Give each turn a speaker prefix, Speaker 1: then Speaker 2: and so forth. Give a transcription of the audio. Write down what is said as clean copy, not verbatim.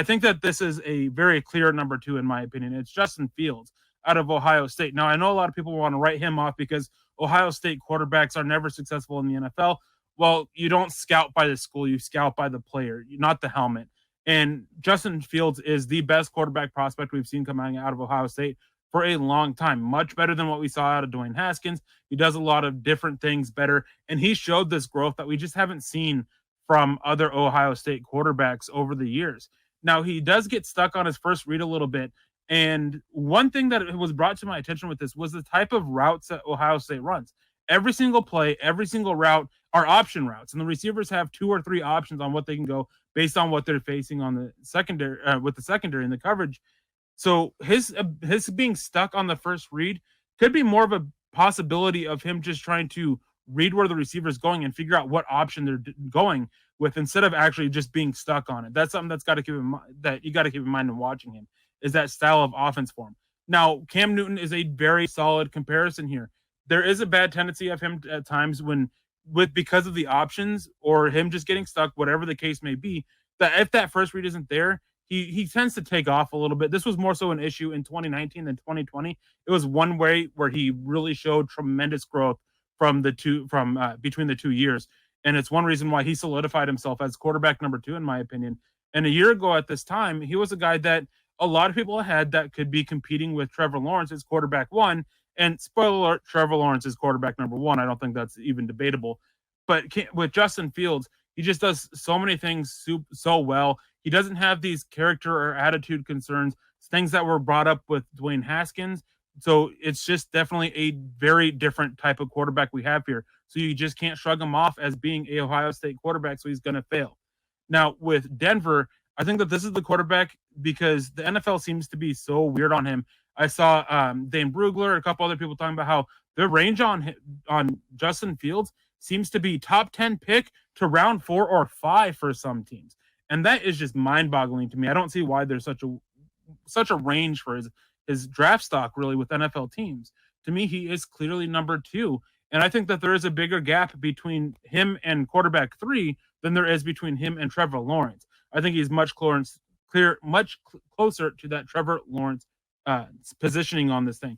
Speaker 1: think that this is a very clear number 2, in my opinion. It's Justin Fields out of Ohio State. Now, I know a lot of people want to write him off because Ohio State quarterbacks are never successful in the NFL. Well, you don't scout by the school, you scout by the player, not the helmet. And Justin Fields is the best quarterback prospect we've seen coming out of Ohio State for a long time, much better than what we saw out of Dwayne Haskins. He does a lot of different things better, and he showed this growth that we just haven't seen from other Ohio State quarterbacks over the years. Now, he does get stuck on his first read a little bit, and one thing that was brought to my attention with this was the type of routes that Ohio State runs. Every single play, every single route are option routes, and the receivers have 2 or 3 options on what they can go based on what they're facing on the secondary with the secondary and the coverage. So his being stuck on the first read could be more of a possibility of him just trying to read where the receiver is going and figure out what option they're going with instead of actually just being stuck on it. That's something that's got to keep in mind, that you got to keep in mind when watching him, is that style of offense for him. Now, Cam Newton is a very solid comparison here. There is a bad tendency of him at times because of the options or him just getting stuck, whatever the case may be, that if that first read isn't there, he tends to take off a little bit. This was more so an issue in 2019 than 2020. It was one way where he really showed tremendous growth between the 2 years. And it's one reason why he solidified himself as quarterback number 2, in my opinion. And a year ago at this time, he was a guy that a lot of people had that could be competing with Trevor Lawrence as quarterback 1. And spoiler alert, Trevor Lawrence is quarterback number 1. I don't think that's even debatable. But with Justin Fields, he just does so many things so well. He doesn't have these character or attitude concerns, things that were brought up with Dwayne Haskins. So it's just definitely a very different type of quarterback we have here. So you just can't shrug him off as being a Ohio State quarterback, so he's going to fail. Now, with Denver, I think that this is the quarterback because the NFL seems to be so weird on him. I saw Dane Brugler, a couple other people talking about how the range on Justin Fields seems to be top 10 pick to round 4 or 5 for some teams. And that is just mind-boggling to me. I don't see why there's such a range for his draft stock, really, with NFL teams. To me, he is clearly number 2. And I think that there is a bigger gap between him and quarterback 3 than there is between him and Trevor Lawrence. I think he's much closer to that Trevor Lawrence positioning on this thing.